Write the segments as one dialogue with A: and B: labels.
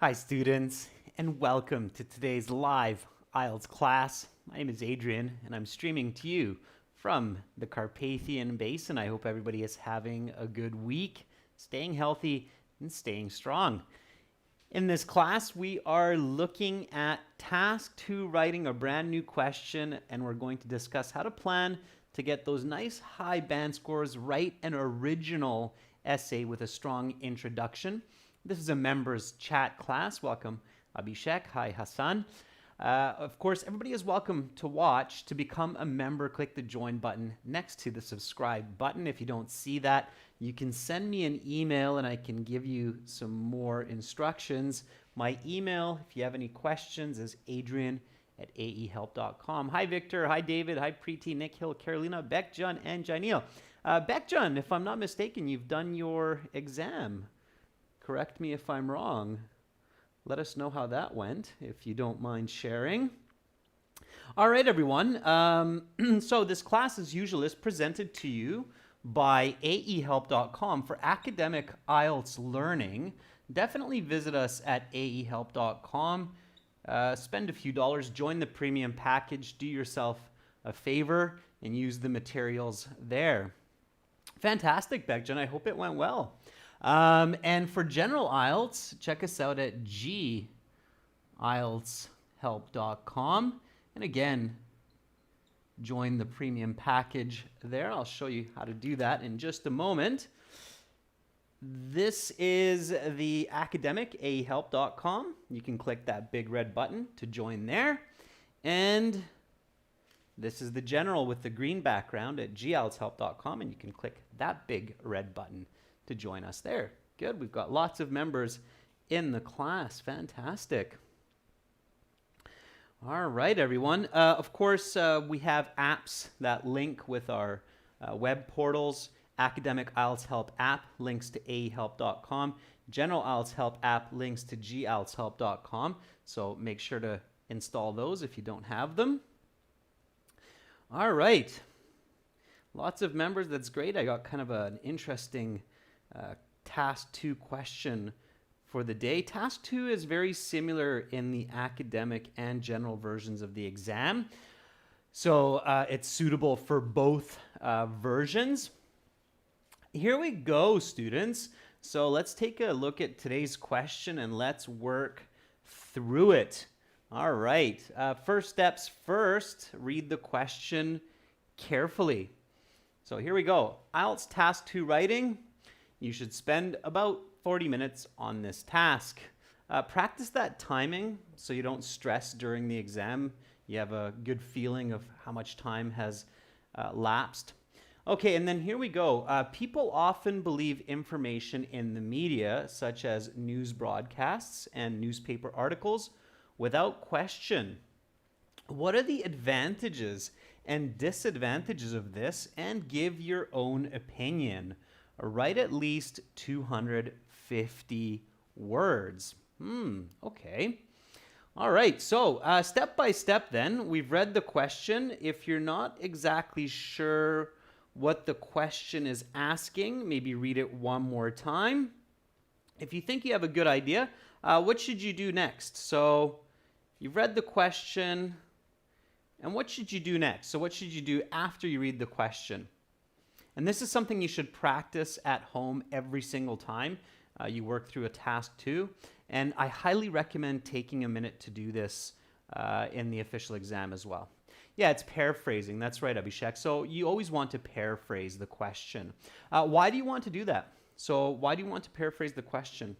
A: Hi students, and welcome to today's live IELTS class. My name is Adrian, and I'm streaming to you from the Carpathian Basin. I hope everybody is having a good week, staying healthy, and staying strong. In this class, we are looking at task 2, writing a brand new question, and we're going to discuss how to plan to get those nice high band scores, write an original essay with a strong introduction. This is a members chat class. Welcome, Abhishek. Hi, Hassan. Of course, everybody is welcome to watch. To become a member, click the join button next to the subscribe button. If you don't see that, you can send me an email and I can give you some more instructions. My email, if you have any questions, is adrian@aehelp.com. Hi, Victor. Hi, David. Hi, Preeti, Nick Hill, Carolina, Beckjun, and Janil. Beckjun, if I'm not mistaken, you've done your exam. Correct me if I'm wrong. Let us know how that went, if you don't mind sharing. All right, everyone. So this class, as usual, is presented to you by aehelp.com for academic IELTS learning. Definitely visit us at aehelp.com. Spend a few dollars, join the premium package, do yourself a favor, and use the materials there. Fantastic, Beckjan. I hope it went well. And for general IELTS, check us out at gieltshelp.com. And again, join the premium package there. I'll show you how to do that in just a moment. This is the academic, aehelp.com. You can click that big red button to join there. And this is the general with the green background at gieltshelp.com, and you can click that big red button to join us there. Good. We've got lots of members in the class. Fantastic. All right, everyone. Of course, we have apps that link with our web portals. Academic IELTS Help app links to aehelp.com. General IELTS Help app links to gieltshelp.com. So make sure to install those if you don't have them. All right. Lots of members. That's great. I got kind of an interesting task 2 question for the day. Task 2 is very similar in the academic and general versions of the exam. So it's suitable for both versions. Here we go, students. So let's take a look at today's question and let's work through it. All right. First steps first, read the question carefully. So here we go. IELTS Task 2 writing. You should spend about 40 minutes on this task. Practice that timing so you don't stress during the exam. You have a good feeling of how much time has lapsed. Okay, and then here we go. People often believe information in the media, such as news broadcasts and newspaper articles, without question. What are the advantages and disadvantages of this? And give your own opinion. Write at least 250 words. Okay. All right, so step by step then, we've read the question. If you're not exactly sure what the question is asking, maybe read it one more time. If you think you have a good idea, what should you do next? So you've read the question, and what should you do next? So what should you do after you read the question? And this is something you should practice at home every single time you work through a task 2. And I highly recommend taking a minute to do this in the official exam as well. Yeah, it's paraphrasing. That's right, Abhishek. So you always want to paraphrase the question. Why do you want to do that? So why do you want to paraphrase the question?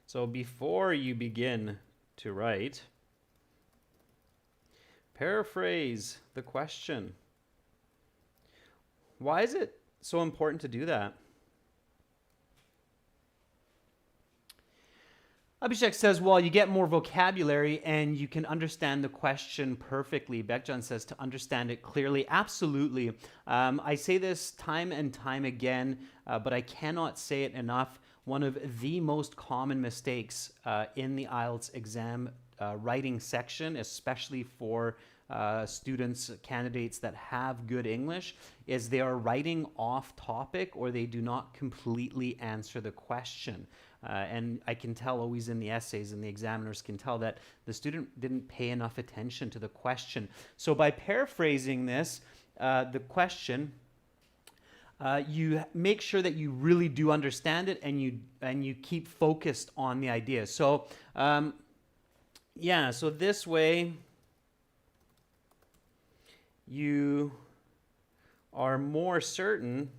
A: So before you begin to write, paraphrase the question. Why is it so important to do that? Abhishek says, well, you get more vocabulary and you can understand the question perfectly. Beckjan says to understand it clearly. Absolutely. I say this time and time again, but I cannot say it enough. One of the most common mistakes in the IELTS exam writing section, especially for students, candidates that have good English is they are writing off topic or they do not completely answer the question. And I can tell always in the essays, and the examiners can tell that the student didn't pay enough attention to the question. So by paraphrasing this, the question, you make sure that you really do understand it, and you keep focused on the idea. So yeah, so this way you are more certain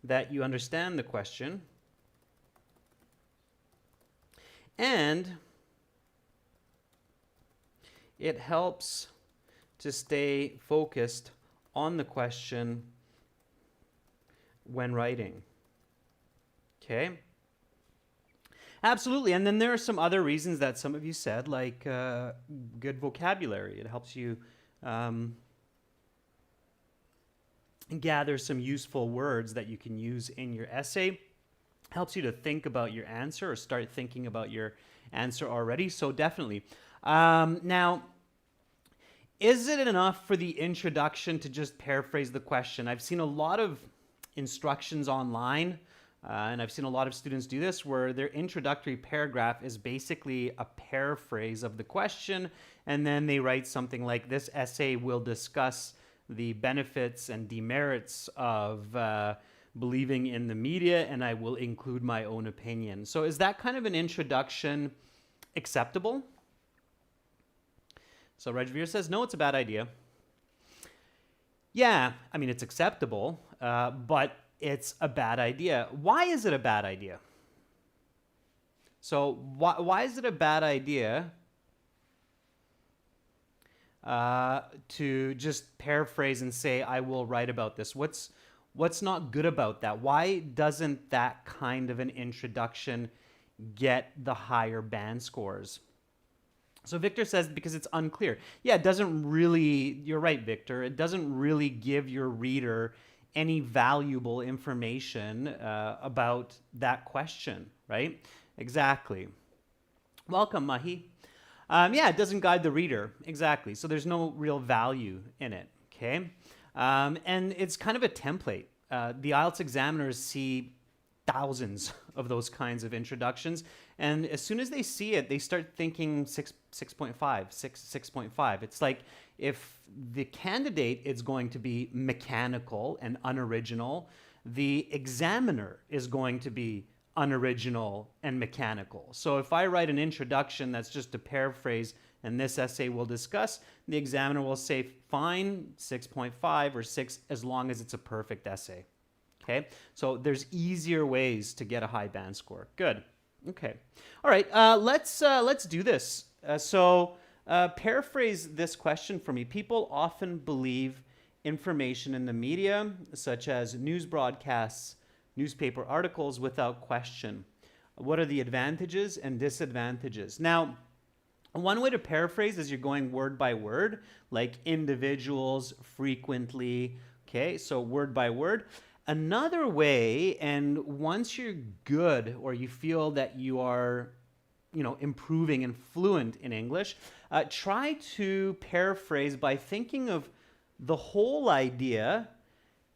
A: that you understand the question, and it helps to stay focused on the question when writing. Okay? Absolutely. And then there are some other reasons that some of you said, like good vocabulary. It helps you gather some useful words that you can use in your essay. Helps you to think about your answer or start thinking about your answer already. So definitely. Now, is it enough for the introduction to just paraphrase the question? I've seen a lot of instructions online, and I've seen a lot of students do this, where their introductory paragraph is basically a paraphrase of the question, and then they write something like, this essay will discuss the benefits and demerits of believing in the media, and I will include my own opinion. So is that kind of an introduction acceptable? So Rajveer says, no, it's a bad idea. Yeah, I mean, it's acceptable, but it's a bad idea. Why is it a bad idea? So why is it a bad idea to just paraphrase and say, I will write about this? What's not good about that? Why doesn't that kind of an introduction get the higher band scores? So Victor says, because it's unclear. Yeah, it doesn't really, you're right, Victor, it doesn't really give your reader any valuable information about that question, right? Exactly. Welcome, Mahi. Yeah, it doesn't guide the reader. Exactly. So there's no real value in it, okay? And it's kind of a template. The IELTS examiners see thousands of those kinds of introductions, and as soon as they see it, they start thinking 6.5, 6.5. It's like if the candidate is going to be mechanical and unoriginal, the examiner is going to be unoriginal and mechanical. So if I write an introduction that's just a paraphrase, and this essay will discuss, the examiner will say, fine, 6.5 or 6, as long as it's a perfect essay. Okay, so there's easier ways to get a high band score. Good. Okay. All right. Let's do this. Paraphrase this question for me. People often believe information in the media, such as news broadcasts, newspaper articles, without question. What are the advantages and disadvantages? Now, one way to paraphrase is you're going word by word, like individuals, frequently. Okay, so word by word. Another way, and once you're good or you feel that you are, improving and fluent in English, try to paraphrase by thinking of the whole idea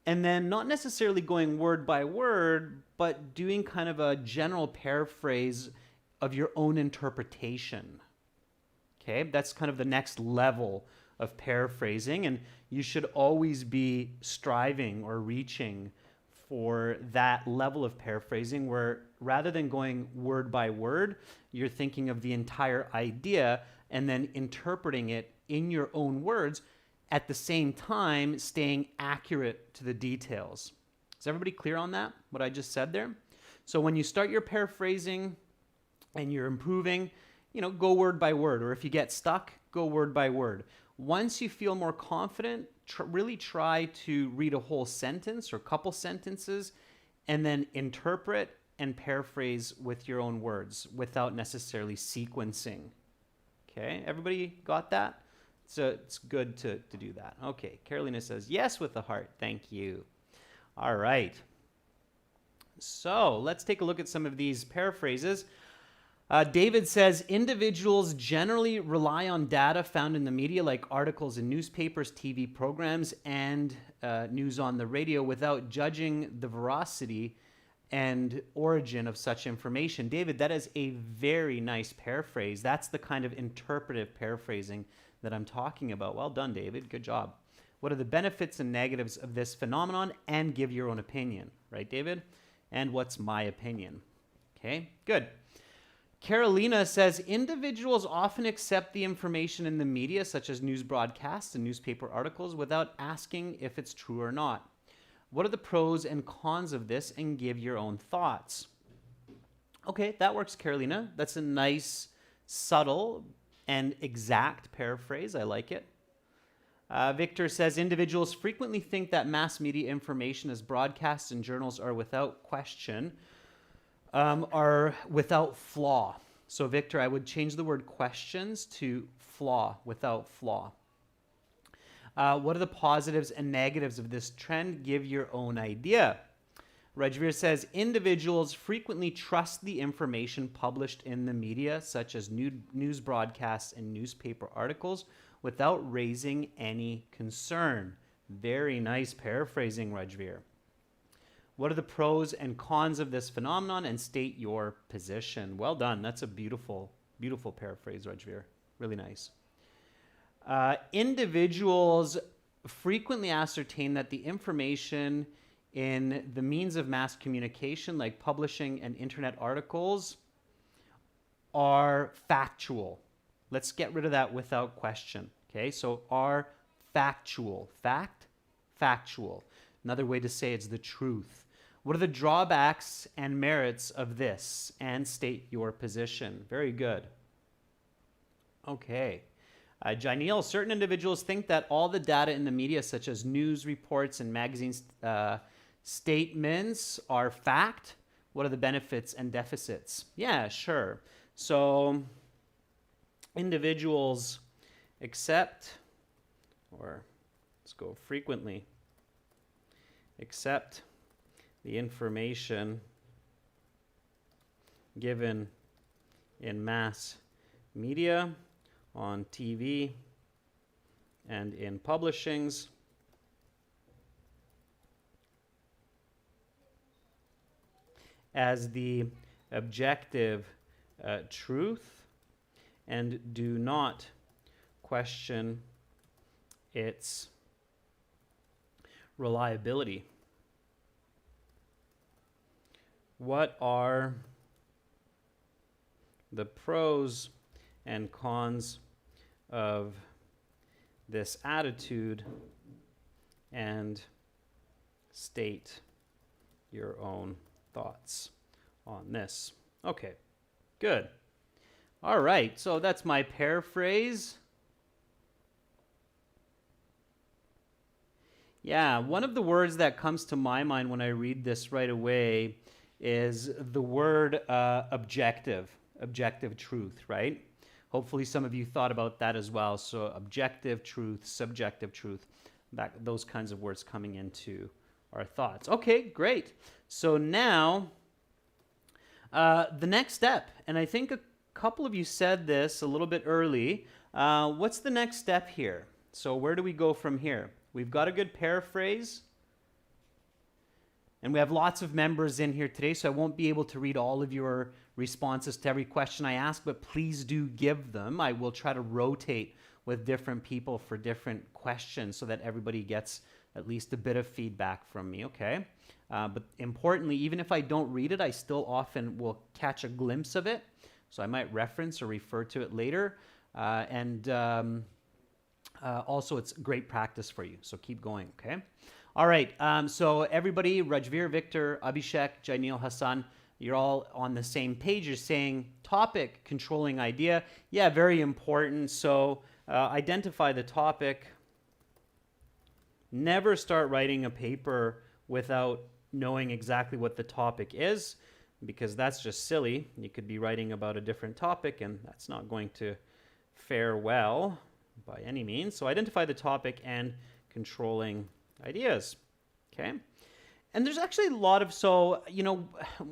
A: and then not necessarily going word by word, but doing kind of a general paraphrase of your own interpretation. Okay, that's kind of the next level of paraphrasing, and you should always be striving or reaching for that level of paraphrasing where rather than going word by word, you're thinking of the entire idea and then interpreting it in your own words, at the same time staying accurate to the details. Is everybody clear on that, what I just said there? So when you start your paraphrasing and you're improving, go word by word, or if you get stuck, go word by word. Once you feel more confident, really try to read a whole sentence or a couple sentences and then interpret and paraphrase with your own words without necessarily sequencing. Okay, everybody got that? So it's good to do that. Okay, Carolina says, yes with the heart. Thank you. All right. So let's take a look at some of these paraphrases. David says individuals generally rely on data found in the media, like articles in newspapers, TV programs, and news on the radio, without judging the veracity and origin of such information. David, that is a very nice paraphrase. That's the kind of interpretive paraphrasing that I'm talking about. Well done, David. Good job. What are the benefits and negatives of this phenomenon? And give your own opinion. Right, David? And what's my opinion? Okay, good. Carolina says individuals often accept the information in the media, such as news broadcasts and newspaper articles, without asking if it's true or not. What are the pros and cons of this? And give your own thoughts. Okay, that works, Carolina. That's a nice, subtle, and exact paraphrase. I like it. Victor says individuals frequently think that mass media information as broadcasts and journals are without question, are without flaw. So Victor, I would change the word questions to flaw, without flaw. What are the positives and negatives of this trend? Give your own idea. Rajveer says individuals frequently trust the information published in the media, such as news broadcasts and newspaper articles, without raising any concern. Very nice paraphrasing, Rajveer. What are the pros and cons of this phenomenon? And state your position. Well done. That's a beautiful, beautiful paraphrase, Rajveer. Really nice. Individuals frequently ascertain that the information in the means of mass communication, like publishing and internet articles, are factual. Let's get rid of that without question. Okay, so are factual. Fact, factual. Another way to say it's the truth. What are the drawbacks and merits of this? And state your position. Very good. Okay. Janelle, certain individuals think that all the data in the media, such as news reports and magazine statements, are fact. What are the benefits and deficits? Yeah, sure. So individuals accept, or let's go frequently, accept the information given in mass media, on TV, and in publishings as the objective truth, and do not question its reliability. What are the pros and cons of this attitude? And state your own thoughts on this. Okay, good. All right, so that's my paraphrase. Yeah, one of the words that comes to my mind when I read this right away is the word objective truth, right? Hopefully some of you thought about that as well. So objective truth, subjective truth, those kinds of words coming into our thoughts. Okay, great. So now the next step, and I think a couple of you said this a little bit early. What's the next step here? So where do we go from here? We've got a good paraphrase. And we have lots of members in here today, so I won't be able to read all of your responses to every question I ask, but please do give them. I will try to rotate with different people for different questions so that everybody gets at least a bit of feedback from me, okay? But importantly, even if I don't read it, I still often will catch a glimpse of it. So I might reference or refer to it later. Also, it's great practice for you, so keep going, okay? All right, so everybody, Rajveer, Victor, Abhishek, Jainil, Hassan, you're all on the same page. You're saying topic, controlling idea. Yeah, very important. So identify the topic. Never start writing a paper without knowing exactly what the topic is, because that's just silly. You could be writing about a different topic, and that's not going to fare well by any means. So identify the topic and controlling ideas, okay? And there's actually a lot of, so,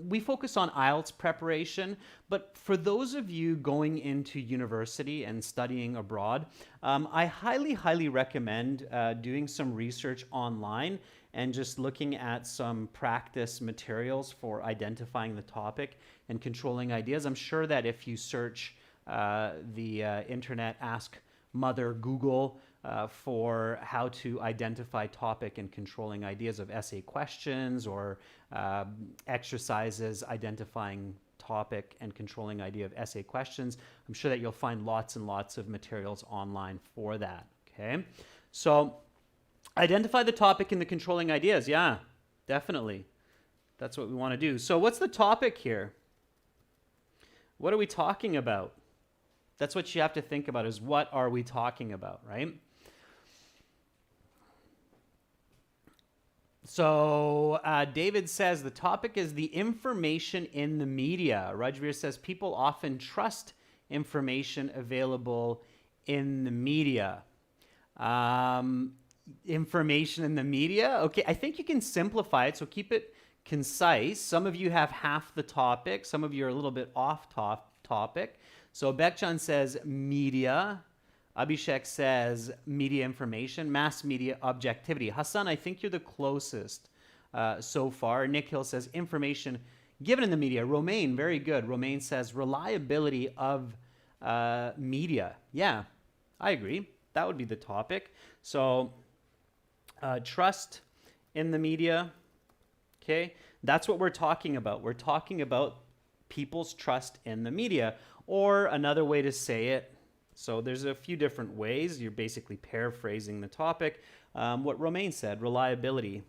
A: we focus on IELTS preparation, but for those of you going into university and studying abroad, I highly, highly recommend doing some research online and just looking at some practice materials for identifying the topic and controlling ideas. I'm sure that if you search the internet, ask Mother Google for how to identify topic and controlling ideas of essay questions or exercises identifying topic and controlling idea of essay questions. I'm sure that you'll find lots and lots of materials online for that. Okay, so identify the topic and the controlling ideas. Yeah, definitely. That's what we want to do. So what's the topic here? What are we talking about? That's what you have to think about, is what are we talking about, right? So David says the topic is the information in the media. Rajveer says people often trust information available in the media. Information in the media? Okay, I think you can simplify it, so keep it concise. Some of you have half the topic. Some of you are a little bit off topic. So Bekchan says media. Abhishek says media information, mass media objectivity. Hassan, I think you're the closest so far. Nick Hill says information given in the media. Romain, very good. Romain says reliability of media. Yeah, I agree. That would be the topic. So trust in the media. Okay, that's what we're talking about. We're talking about people's trust in the media. Or another way to say it, so there's a few different ways. You're basically paraphrasing the topic. What Romain said, reliability.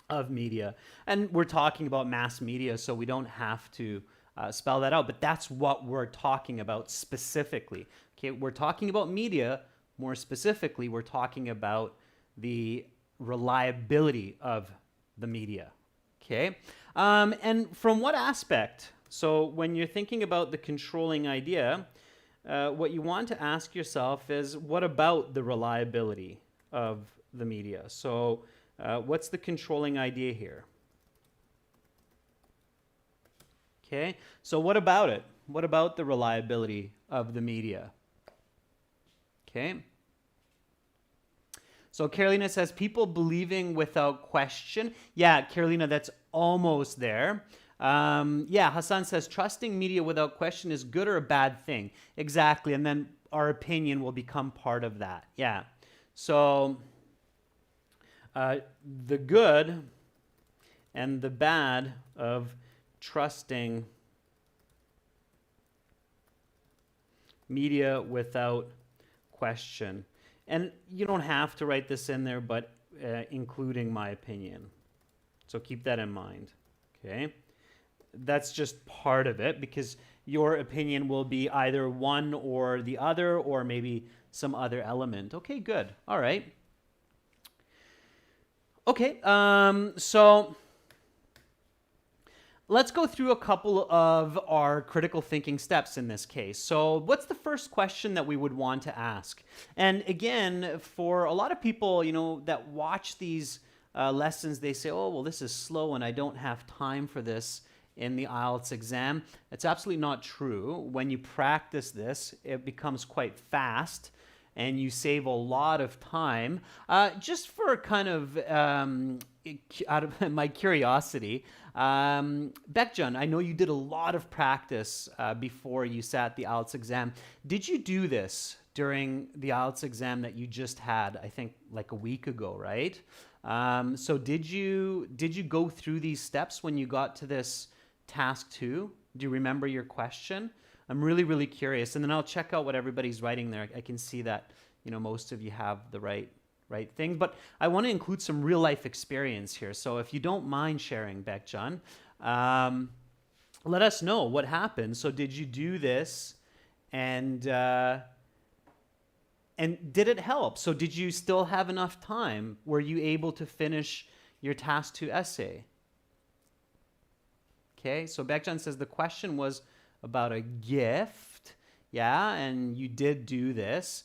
A: Of media. And we're talking about mass media, so we don't have to spell that out, but that's what we're talking about specifically. Okay, we're talking about media. More specifically, we're talking about the reliability of the media. Okay, and from what aspect? So when you're thinking about the controlling idea, what you want to ask yourself is, what about the reliability of the media? So what's the controlling idea here? Okay, so what about it? What about the reliability of the media? Okay. So Carolina says, people believing without question. Yeah, Carolina, that's almost there. Yeah, Hassan says, trusting media without question is good or a bad thing. Exactly, and then our opinion will become part of that. Yeah, so the good and the bad of trusting media without question. And you don't have to write this in there, but including my opinion. So keep that in mind, okay? That's just part of it, because your opinion will be either one or the other, or maybe some other element. Okay, good. All right. Okay, so let's go through a couple of our critical thinking steps in this case. So what's the first question that we would want to ask? And again, for a lot of people, that watch these lessons, they say, oh, well, this is slow and I don't have time for this in the IELTS exam. It's absolutely not true. When you practice this, it becomes quite fast and you save a lot of time. Just for kind of out of my curiosity, Bekjan, I know you did a lot of practice before you sat the IELTS exam. Did you do this during the IELTS exam that you just had, I think like a week ago, right? So did you go through these steps when you got to this task 2? Do you remember your question? I'm really, really curious. And then I'll check out what everybody's writing there. I can see that, most of you have the right thing. But I want to include some real life experience here. So if you don't mind sharing, Bekjan, let us know what happened. So did you do this and did it help? So did you still have enough time? Were you able to finish your task 2 essay? Okay, so Bekjan says the question was about a gift. Yeah, and you did do this.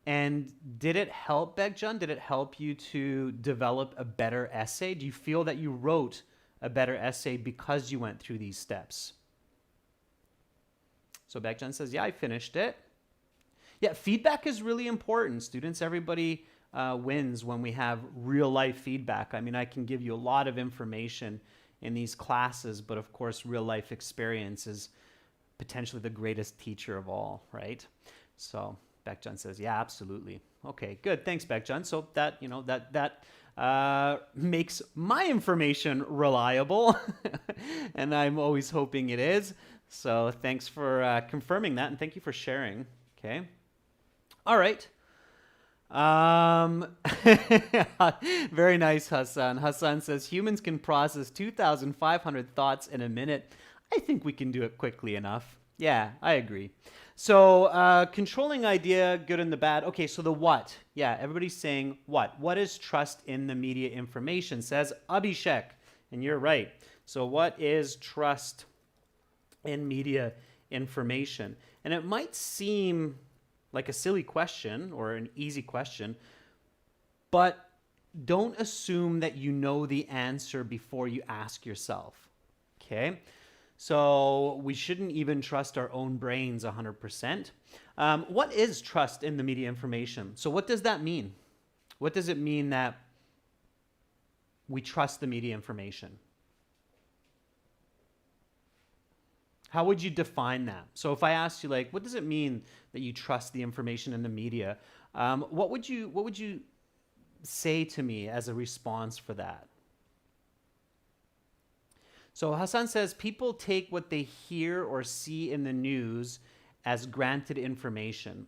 A: And did it help, Begjan? Did it help you to develop a better essay? Do you feel that you wrote a better essay because you went through these steps? So Begjan says, yeah, I finished it. Yeah, feedback is really important. Students, everybody wins when we have real life feedback. I mean, I can give you a lot of information in these classes, but of course, real life experience is potentially the greatest teacher of all, right? So Bekjan says, yeah, absolutely. Okay, good. Thanks, Bekjan. So that, that makes my information reliable, and I'm always hoping it is. So thanks for confirming that, and thank you for sharing. Okay. All right. Very nice, Hassan. Hassan says humans can process 2,500 thoughts in a minute. I think we can do it quickly enough. Yeah, I agree. So controlling idea, good and the bad. Okay, so the what. Yeah, everybody's saying what. What is trust in the media information, says Abhishek. And you're right. So what is trust in media information? And it might seem like a silly question or an easy question, but don't assume that you know the answer before you ask yourself, okay? So we shouldn't even trust our own brains 100%. What is trust in the media information? So what does that mean? What does it mean that we trust the media information? How would you define that? So if I asked you, like, what does it mean that you trust the information in the media? What would you say to me as a response for that? So Hassan says people take what they hear or see in the news as granted information.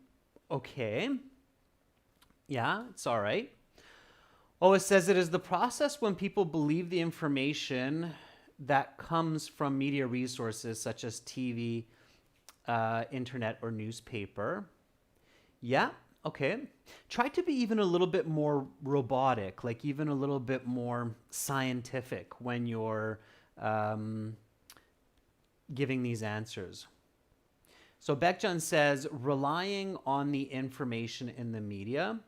A: Okay. Yeah, it's all right. Oh, it says it is the process when people believe the information that comes from media resources such as TV, internet, or newspaper. Yeah, okay. Try to be even a little bit more robotic, like even a little bit more scientific when you're giving these answers. So Bekjan says relying on the information in the media,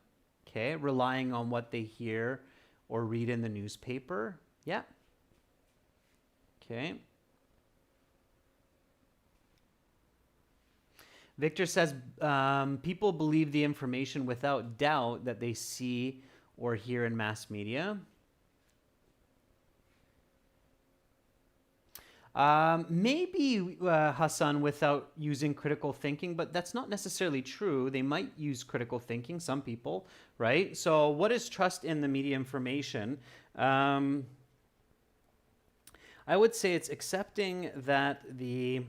A: okay, relying on what they hear or read in the newspaper. Yeah. Okay. Victor says people believe the information without doubt that they see or hear in mass media. Maybe, Hassan, without using critical thinking, but that's not necessarily true. They might use critical thinking, some people, right? So what is trust in the media information? I would say it's accepting that the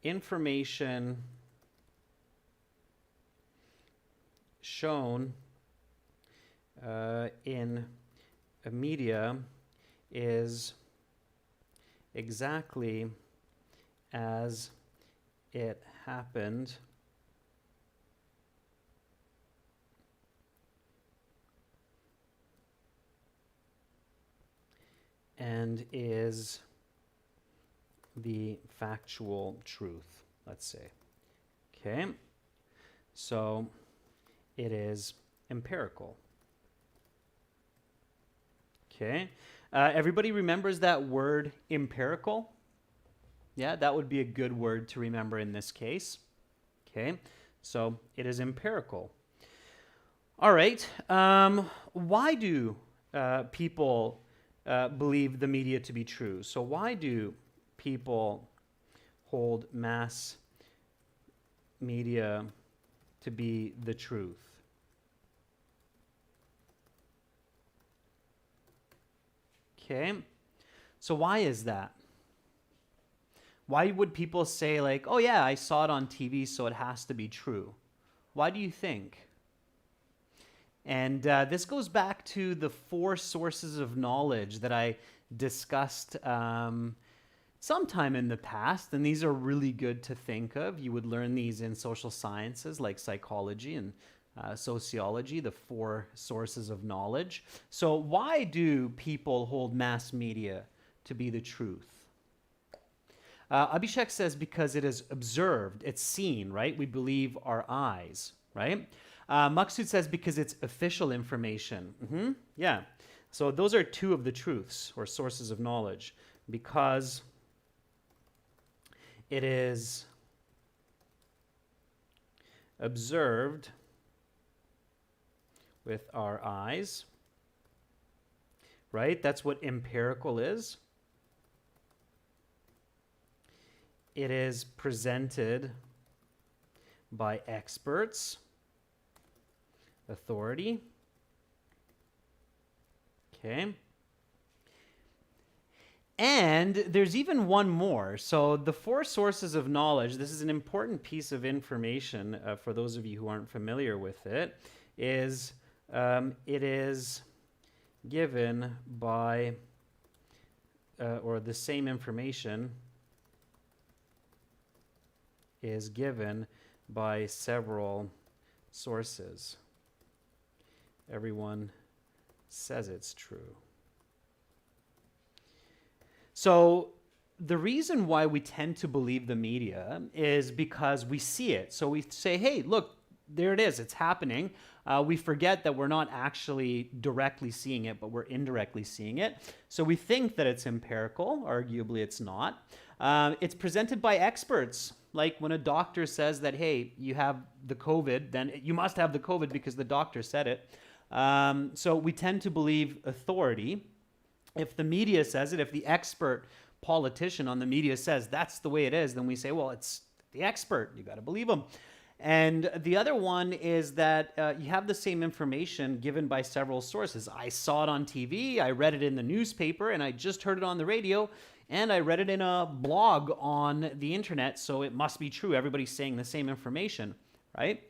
A: information shown in a media is exactly as it happened and is the factual truth, let's say. Okay, so it is empirical. Okay, everybody remembers that word empirical? Yeah, that would be a good word to remember in this case. Okay, so it is empirical. All right, why do people believe the media to be true? So why do people hold mass media to be the truth? Okay, so why is that? Why would people say like, oh yeah, I saw it on TV, so it has to be true? Why do you think? And this goes back to the 4 sources of knowledge that I discussed sometime in the past, and these are really good to think of. You would learn these in social sciences like psychology and sociology, the 4 sources of knowledge. So why do people hold mass media to be the truth? Abhishek says because it is observed, it's seen, right? We believe our eyes, right? Maksud says because it's official information. Yeah. So those are two of the truths or sources of knowledge. Because it is observed with our eyes, right? That's what empirical is. It is presented by experts, authority. Okay. And there's even one more. So the four sources of knowledge, this is an important piece of information for those of you who aren't familiar with it, is it is given by, or the same information is given by several sources. Everyone says it's true. So the reason why we tend to believe the media is because we see it. So we say, hey, look, there it is. It's happening. We forget that we're not actually directly seeing it, but we're indirectly seeing it. So we think that it's empirical. Arguably, it's not. It's presented by experts. Like when a doctor says that, hey, you have the COVID, then you must have the COVID because the doctor said it. So we tend to believe authority. If the media says it, if the expert politician on the media says that's the way it is, then we say, well, it's the expert. You got to believe them. And the other one is that you have the same information given by several sources. I saw it on TV, I read it in the newspaper, and I just heard it on the radio, and I read it in a blog on the internet, so it must be true. Everybody's saying the same information, right?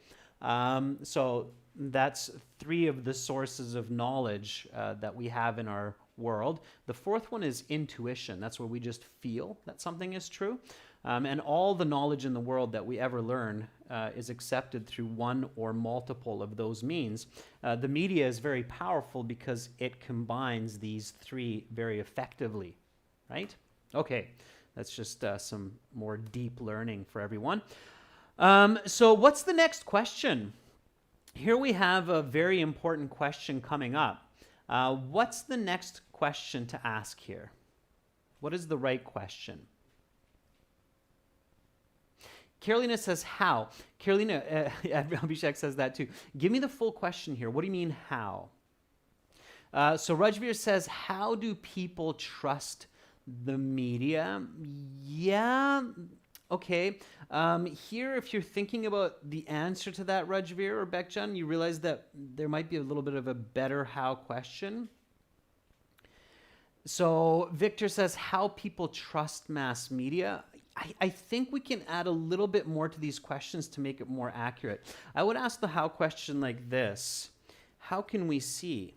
A: So that's three of the sources of knowledge that we have in our world. The fourth one is intuition. That's where we just feel that something is true. And all the knowledge in the world that we ever learn is accepted through one or multiple of those means. The media is very powerful because it combines these three very effectively, right? Okay, that's just some more deep learning for everyone. So what's the next question? Here we have a very important question coming up. What's the next question to ask here? What is the right question? Carolina says how. Carolina, Abhishek says that too. Give me the full question here. What do you mean how? So Rajveer says, how do people trust the media? Yeah, okay. Here, if you're thinking about the answer to that, Rajveer or Bekjan, you realize that there might be a little bit of a better how question. So Victor says, how people trust mass media. I think we can add a little bit more to these questions to make it more accurate. I would ask the how question like this. How can we see?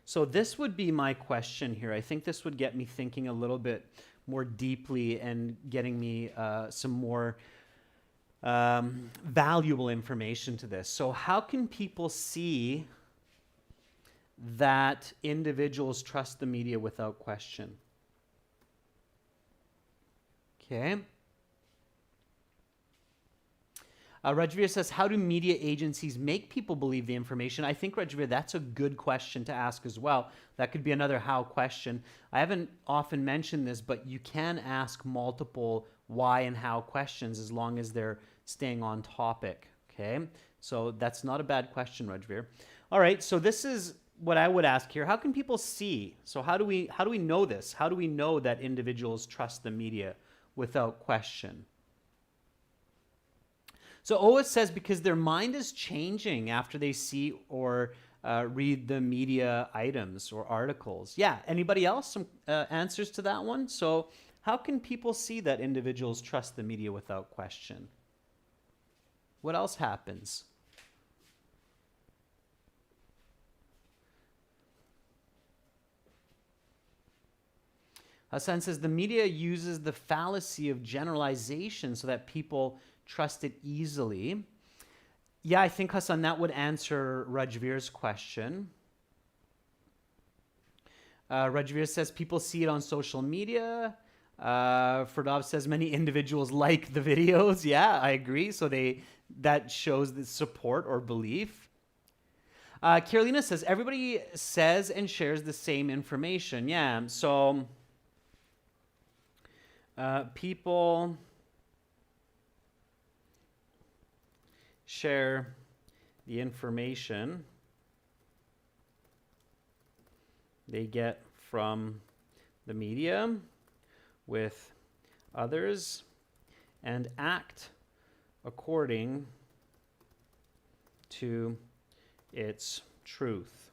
A: So this would be my question here. I think this would get me thinking a little bit more deeply and getting me some more valuable information to this. So how can people see that individuals trust the media without question? Okay. Rajveer says, how do media agencies make people believe the information? I think, Rajveer, that's a good question to ask as well. That could be another how question. I haven't often mentioned this, but you can ask multiple why and how questions as long as they're staying on topic, okay? So that's not a bad question, Rajveer. All right, so this is what I would ask here. How can people see? So how do we know this? How do we know that individuals trust the media without question? So Oa says because their mind is changing after they see or read the media items or articles. Yeah, anybody else? Some answers to that one? So how can people see that individuals trust the media without question? What else happens? Hassan says the media uses the fallacy of generalization so that people trust it easily. Yeah, I think, Hassan, that would answer Rajvir's question. Rajvir says people see it on social media. Ferdov says many individuals like the videos. Yeah, I agree. So that shows the support or belief. Carolina says everybody says and shares the same information. Yeah, so people share the information they get from the media with others and act according to its truth.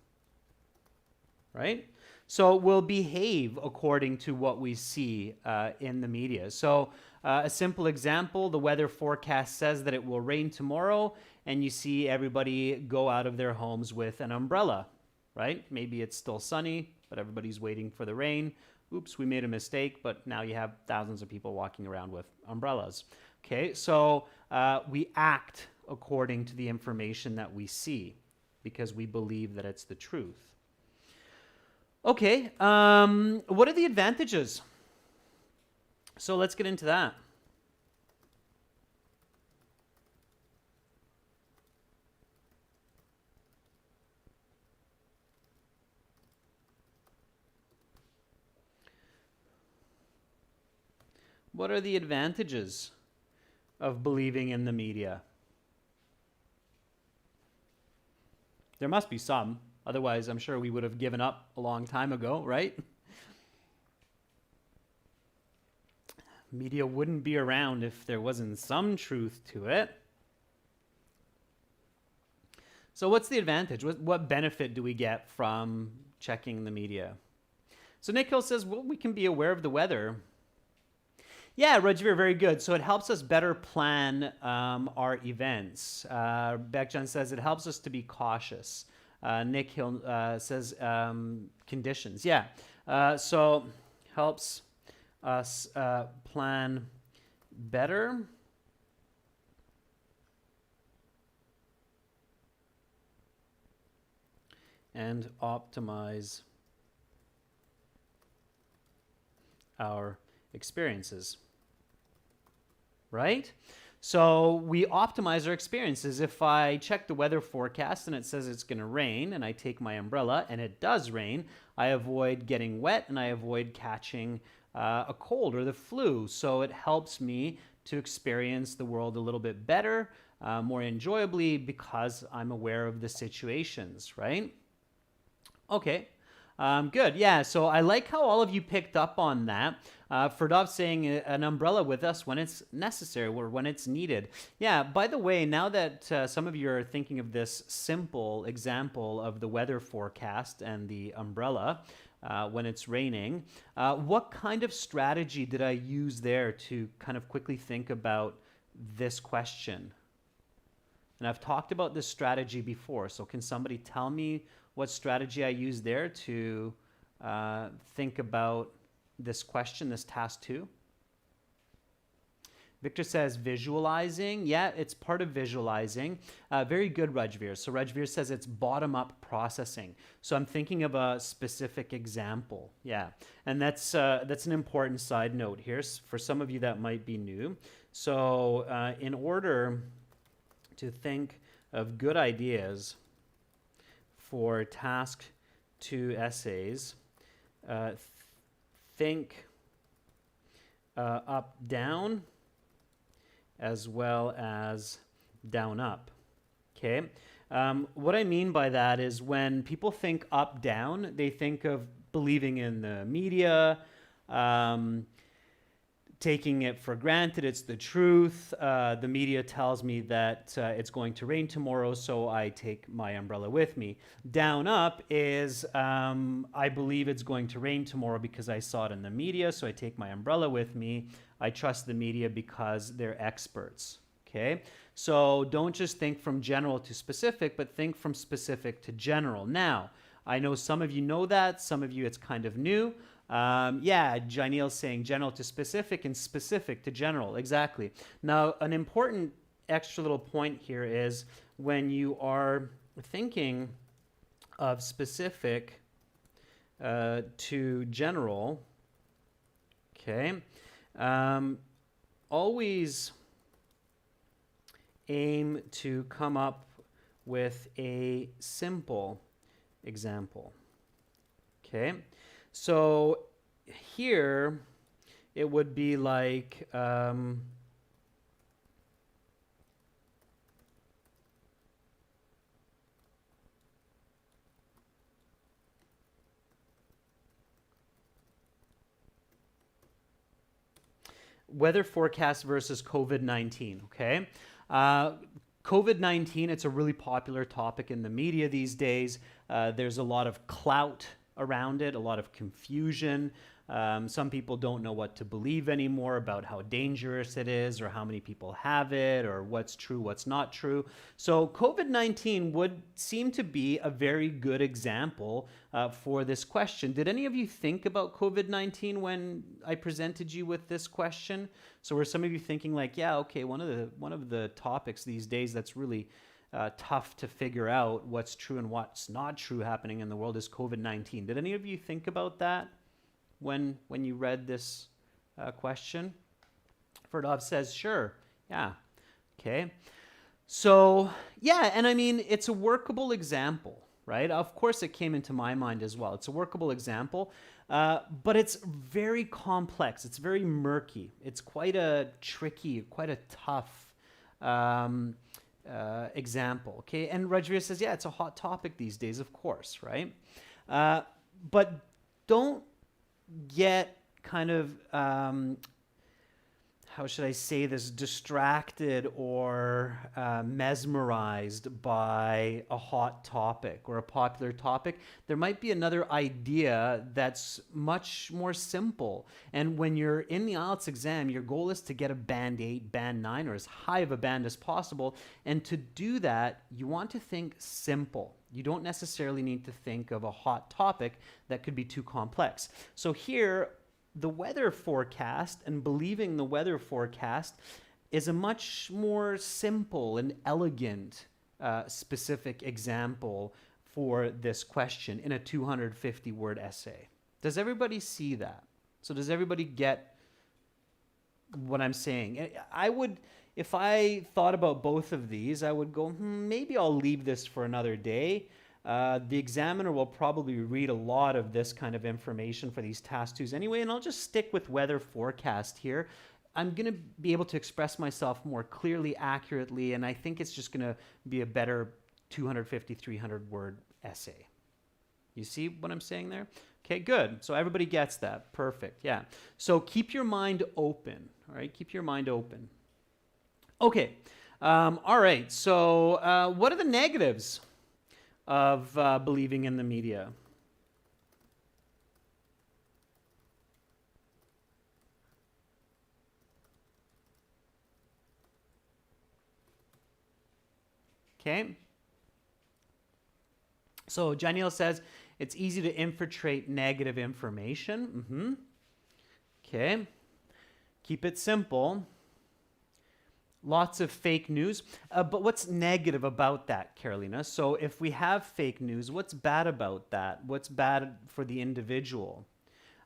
A: Right? So we'll behave according to what we see in the media. So a simple example, the weather forecast says that it will rain tomorrow, and you see everybody go out of their homes with an umbrella, right? Maybe it's still sunny, but everybody's waiting for the rain. Oops, we made a mistake, but now you have thousands of people walking around with umbrellas. Okay, so we act according to the information that we see because we believe that it's the truth. Okay, what are the advantages? So let's get into that. What are the advantages of believing in the media? There must be some. Otherwise, I'm sure we would have given up a long time ago, right? Media wouldn't be around if there wasn't some truth to it. So what's the advantage? What benefit do we get from checking the media? So Nick Hill says, well, we can be aware of the weather. Yeah, Rajvir, very good. So it helps us better plan our events. Bekjan says it helps us to be cautious. Nick Hill says conditions. Yeah, so helps us plan better. And optimize our experiences. Right? So we optimize our experiences. If I check the weather forecast and it says it's going to rain and I take my umbrella and it does rain, I avoid getting wet and I avoid catching a cold or the flu. So it helps me to experience the world a little bit better, more enjoyably because I'm aware of the situations, right? Okay. Good. Yeah. So I like how all of you picked up on that. Ferdov saying an umbrella with us when it's necessary or when it's needed. Yeah. By the way, now that some of you are thinking of this simple example of the weather forecast and the umbrella when it's raining, what kind of strategy did I use there to kind of quickly think about this question? And I've talked about this strategy before. So can somebody tell me what strategy I used there to think about this question, this task 2? Victor says visualizing. Yeah, it's part of visualizing. Very good, Rajvir. So Rajvir says it's bottom-up processing. So I'm thinking of a specific example. Yeah, and that's an important side note here for some of you that might be new. So in order to think of good ideas for task 2 essays, think up down as well as down up. Okay. What I mean by that is when people think up down, they think of believing in the media, taking it for granted, it's the truth. The media tells me that it's going to rain tomorrow, so I take my umbrella with me. Down up is I believe it's going to rain tomorrow because I saw it in the media, so I take my umbrella with me. I trust the media because they're experts. Okay, so don't just think from general to specific, but think from specific to general. Now, I know some of you know that, some of you it's kind of new. Yeah, Janeel's saying general to specific and specific to general. Exactly. Now, an important extra little point here is when you are thinking of specific to general, okay, always aim to come up with a simple example. Okay, so here it would be like weather forecast versus COVID-19, okay? COVID-19, it's a really popular topic in the media these days. There's a lot of clout around it, a lot of confusion. Some people don't know what to believe anymore about how dangerous it is or how many people have it or what's true, what's not true. So COVID-19 would seem to be a very good example for this question. Did any of you think about COVID-19 when I presented you with this question? So were some of you thinking like, yeah, okay, one of the topics these days that's really tough to figure out what's true and what's not true happening in the world is COVID-19. Did any of you think about that when you read this question? Ferdov says, sure, yeah, okay. So, yeah, and I mean, it's a workable example, right? Of course, it came into my mind as well. It's a workable example, but it's very complex. It's very murky. It's quite a tricky, quite a tough example, okay? And Rajveer says, yeah, it's a hot topic these days, of course, right? But don't get kind of, how should I say this, distracted or mesmerized by a hot topic or a popular topic. There might be another idea that's much more simple. And when you're in the IELTS exam, your goal is to get a band 8, band 9, or as high of a band as possible. And to do that, you want to think simple. You don't necessarily need to think of a hot topic that could be too complex. So here, the weather forecast and believing the weather forecast is a much more simple and elegant specific example for this question in a 250-word essay. Does everybody see that? So does everybody get what I'm saying? I would, if I thought about both of these, I would go, maybe I'll leave this for another day. The examiner will probably read a lot of this kind of information for these task 2s anyway, and I'll just stick with weather forecast here. I'm going to be able to express myself more clearly, accurately, and I think it's just going to be a better 250, 300-word essay. You see what I'm saying there? Okay, good. So everybody gets that. Perfect. Yeah. So keep your mind open. All right, keep your mind open. Okay. All right. So what are the negatives of believing in the media? Okay. So Janiel says it's easy to infiltrate negative information. Okay. Keep it simple. Lots of fake news. But what's negative about that, Carolina? So if we have fake news, what's bad about that? What's bad for the individual?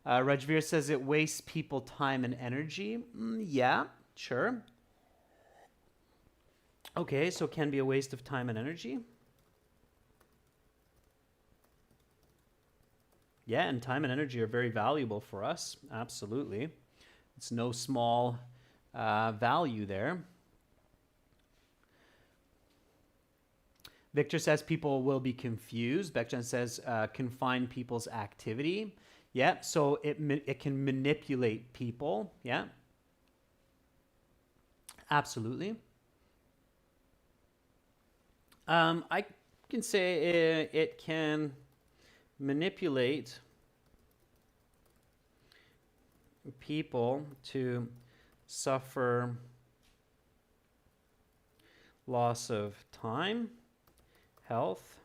A: Rajveer says it wastes people time and energy. Yeah, sure. Okay, so it can be a waste of time and energy. Yeah, and time and energy are very valuable for us. Absolutely. It's no small value there. Victor says people will be confused. Bekjan says confine people's activity. Yeah, so it can manipulate people. Yeah, absolutely. I can say it can manipulate people to suffer loss of time, health,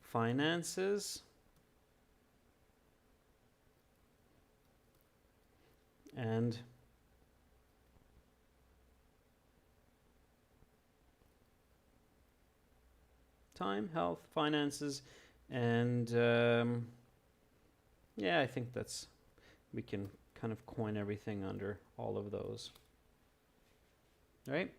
A: finances, and time, health, finances, and yeah, I think we can kind of coin everything under all of those. All right.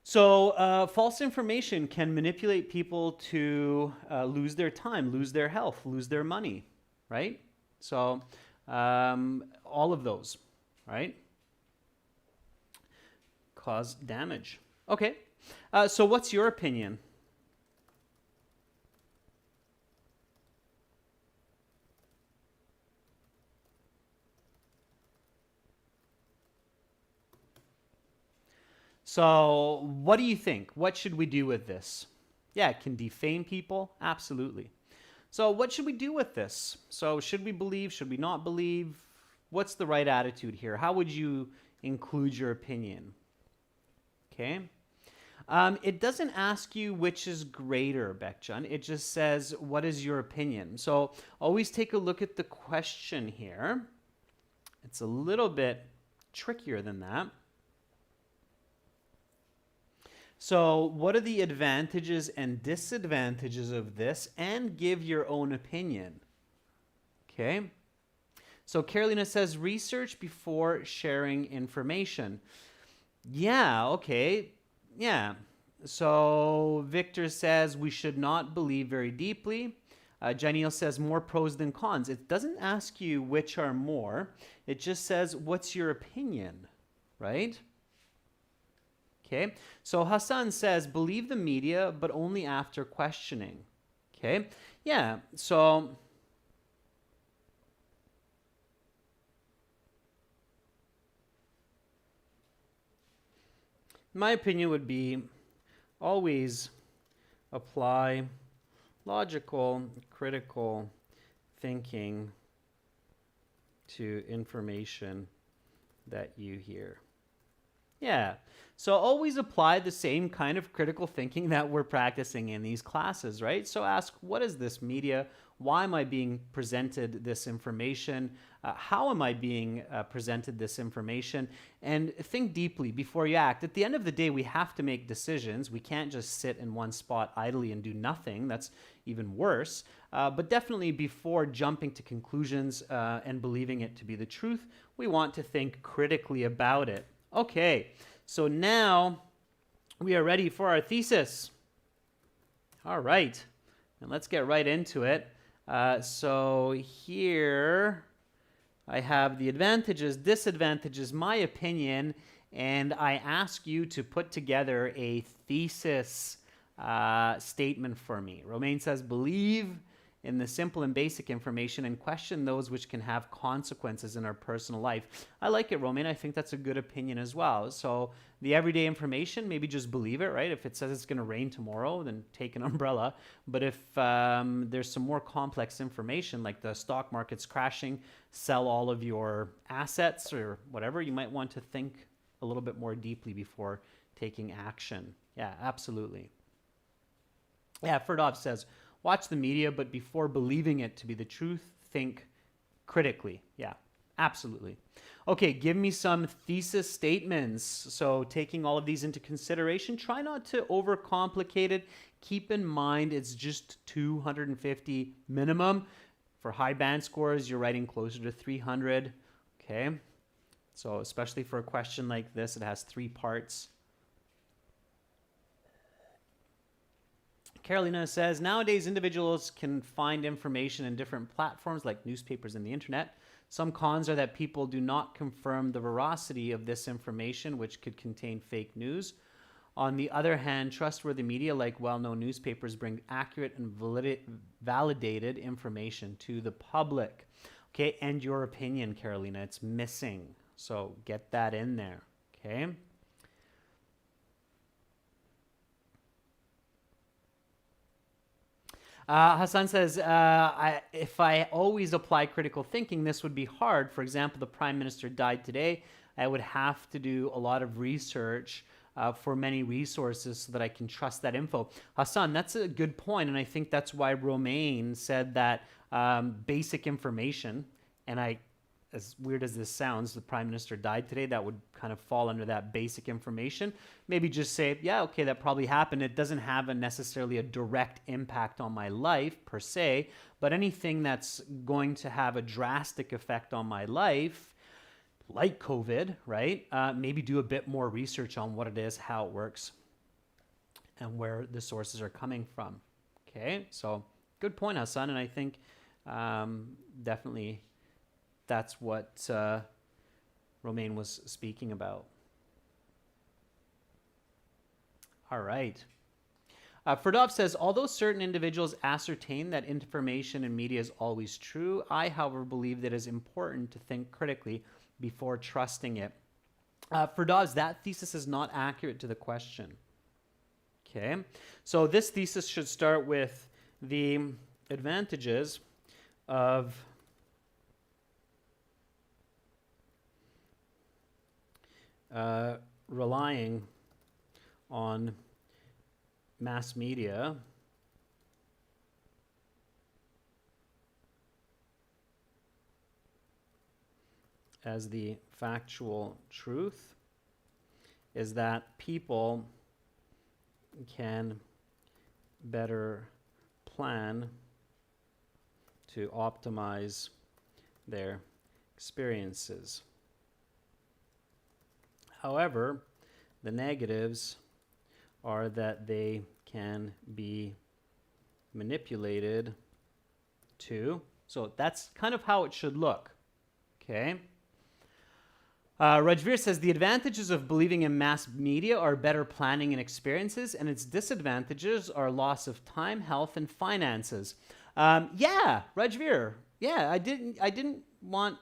A: So false information can manipulate people to lose their time, lose their health, lose their money, right? So all of those, right? Cause damage. Okay. So what's your opinion? So what do you think? What should we do with this? Yeah, it can defame people. Absolutely. So what should we do with this? So should we believe? Should we not believe? What's the right attitude here? How would you include your opinion? Okay. It doesn't ask you which is greater, Bekjan. It just says, what is your opinion? So always take a look at the question here. It's a little bit trickier than that. So what are the advantages and disadvantages of this? And give your own opinion. Okay. So Carolina says, research before sharing information. Yeah, okay. Yeah. So Victor says we should not believe very deeply. Janiel says more pros than cons. It doesn't ask you which are more. It just says, what's your opinion, right? Okay. So Hassan says, believe the media, but only after questioning. Okay. Yeah. So my opinion would be always apply logical, critical thinking to information that you hear. Yeah. So always apply the same kind of critical thinking that we're practicing in these classes, right? So ask, what is this media? Why am I being presented this information? How am I being presented this information? And think deeply before you act. At the end of the day, we have to make decisions. We can't just sit in one spot idly and do nothing. That's even worse. But definitely before jumping to conclusions and believing it to be the truth, we want to think critically about it. Okay, so now we are ready for our thesis. All right, and let's get right into it. So here I have the advantages, disadvantages, my opinion, and I ask you to put together a thesis statement for me. Romain says, believe in the simple and basic information and question those which can have consequences in our personal life. I like it, Romain. I think that's a good opinion as well. So the everyday information, maybe just believe it, right? If it says it's going to rain tomorrow, then take an umbrella. But if there's some more complex information, like the stock market's crashing, sell all of your assets or whatever, you might want to think a little bit more deeply before taking action. Yeah, absolutely. Yeah, Ferdov says, watch the media, but before believing it to be the truth, think critically. Yeah, absolutely. Okay, give me some thesis statements. So taking all of these into consideration, try not to overcomplicate it. Keep in mind it's just 250 minimum. For high band scores, you're writing closer to 300. Okay, so especially for a question like this, it has 3 parts. Carolina says, nowadays individuals can find information in different platforms like newspapers and the internet. Some cons are that people do not confirm the veracity of this information, which could contain fake news. On the other hand, trustworthy media like well-known newspapers bring accurate and validated information to the public. Okay, and your opinion, Carolina, it's missing. So get that in there, okay? Hassan says, if I always apply critical thinking, this would be hard. For example, the prime minister died today. I would have to do a lot of research for many resources so that I can trust that info. Hassan, that's a good point, and I think that's why Romain said that basic information, and I as weird as this sounds, the prime minister died today, that would kind of fall under that basic information. Maybe just say, yeah, okay, that probably happened. It doesn't have necessarily a direct impact on my life per se, but anything that's going to have a drastic effect on my life, like COVID, right? Maybe do a bit more research on what it is, how it works, and where the sources are coming from. Okay, so good point, Hassan, and I think definitely that's what Romain was speaking about. All right. Ferdov says, although certain individuals ascertain that information in media is always true, I, however, believe that it is important to think critically before trusting it. Ferdov, that thesis is not accurate to the question. Okay, so this thesis should start with the advantages of relying on mass media as the factual truth is that people can better plan to optimize their experiences. However, the negatives are that they can be manipulated to. So that's kind of how it should look. Okay. Rajveer says the advantages of believing in mass media are better planning and experiences, and its disadvantages are loss of time, health, and finances. Yeah, Rajveer. Yeah, I didn't want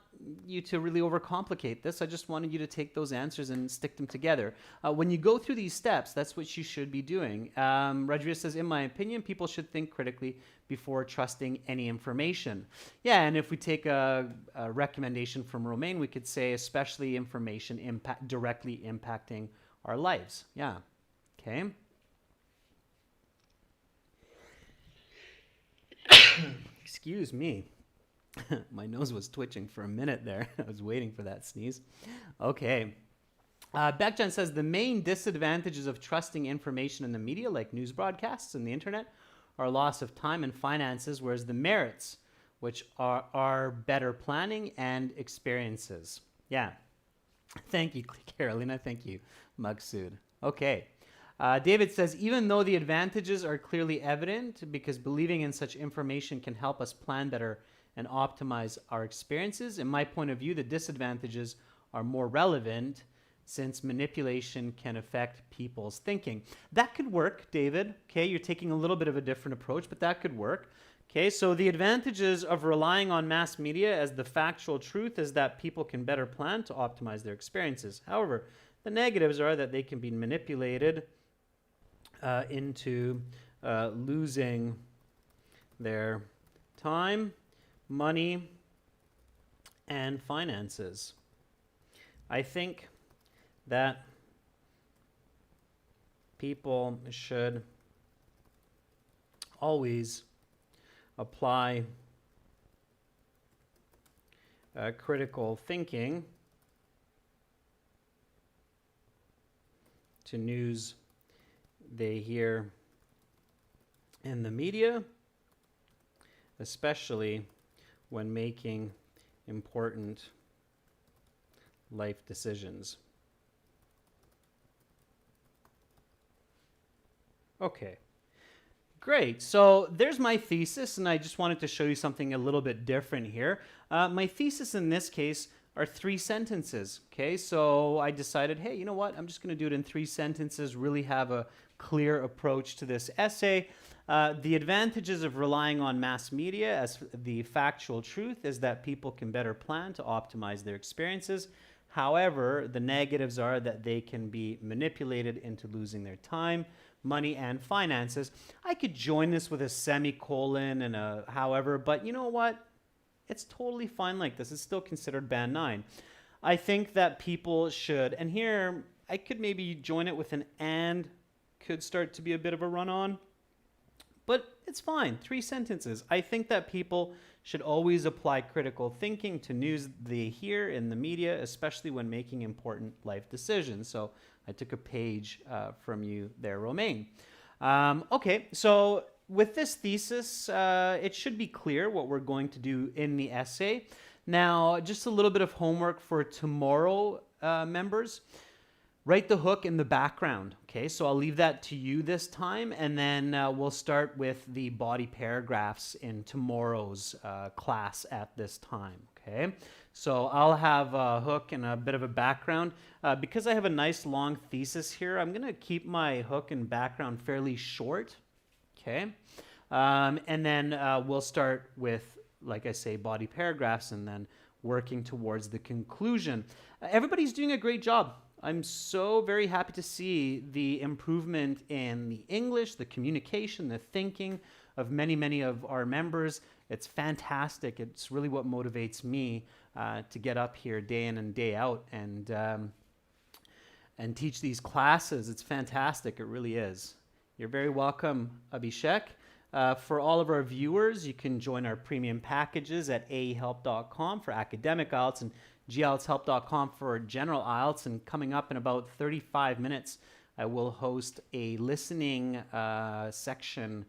A: you to really overcomplicate this. I just wanted you to take those answers and stick them together. When you go through these steps, that's what you should be doing. Rajveer says, in my opinion, people should think critically before trusting any information. Yeah, and if we take a recommendation from Romain, we could say especially information directly impacting our lives. Yeah, okay. Excuse me. My nose was twitching for a minute there. I was waiting for that sneeze. Okay. Bekjan says the main disadvantages of trusting information in the media, like news broadcasts and the internet, are loss of time and finances, whereas the merits, which are better planning and experiences. Yeah. Thank you, Carolina. Thank you, Maksud. Okay. David says, even though the advantages are clearly evident, because believing in such information can help us plan better and optimize our experiences, in my point of view, the disadvantages are more relevant since manipulation can affect people's thinking. That could work, David. Okay, you're taking a little bit of a different approach, but that could work. Okay, so the advantages of relying on mass media as the factual truth is that people can better plan to optimize their experiences. However, the negatives are that they can be manipulated into losing their time, money, and finances. I think that people should always apply critical thinking to news they hear in the media, especially when making important life decisions. Okay, great. So there's my thesis, and I just wanted to show you something a little bit different here. My thesis in this case are 3 sentences. Okay, so I decided, hey, you know what? I'm just going to do it in 3 sentences, really have a clear approach to this essay. The advantages of relying on mass media as the factual truth is that people can better plan to optimize their experiences. However, the negatives are that they can be manipulated into losing their time, money, and finances. I could join this with a semicolon and a however, but you know what? It's totally fine like this. It's still considered band 9. I think that people should, and here I could maybe join it with an and, could start to be a bit of a run-on. but it's fine. 3 sentences. I think that people should always apply critical thinking to news they hear in the media, especially when making important life decisions. So I took a page from you there, Romaine. Okay, so with this thesis, it should be clear what we're going to do in the essay. Now, just a little bit of homework for tomorrow, members. Write the hook in the background. Okay, so I'll leave that to you this time, and then we'll start with the body paragraphs in tomorrow's class at this time. Okay, so I'll have a hook and a bit of a background. Because I have a nice long thesis here, I'm going to keep my hook and background fairly short. Okay, and then we'll start with, like I say, body paragraphs, and then working towards the conclusion. Everybody's doing a great job. I'm so very happy to see the improvement in the English, the communication, the thinking of many of our members. It's fantastic. It's really what motivates me to get up here day in and day out and teach these classes. It's fantastic. It really is. You're very welcome, Abhishek. For all of our viewers, you can join our premium packages at ahelp.com for academic IELTS and gltshelp.com for general IELTS. And coming up in about 35 minutes, I will host a listening section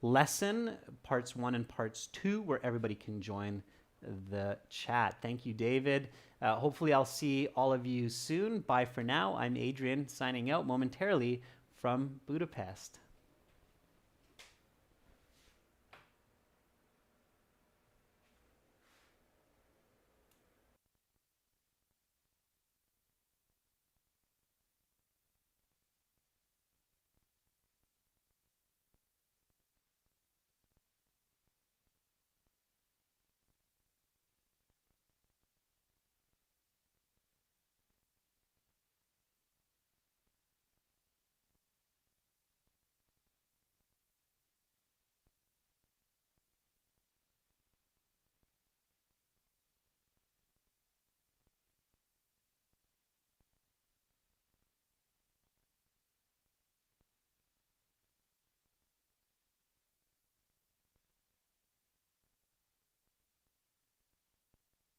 A: lesson, parts 1 and parts 2, where everybody can join the chat. Thank you, David. Hopefully I'll see all of you soon. Bye for now. I'm Adrian, signing out momentarily from Budapest.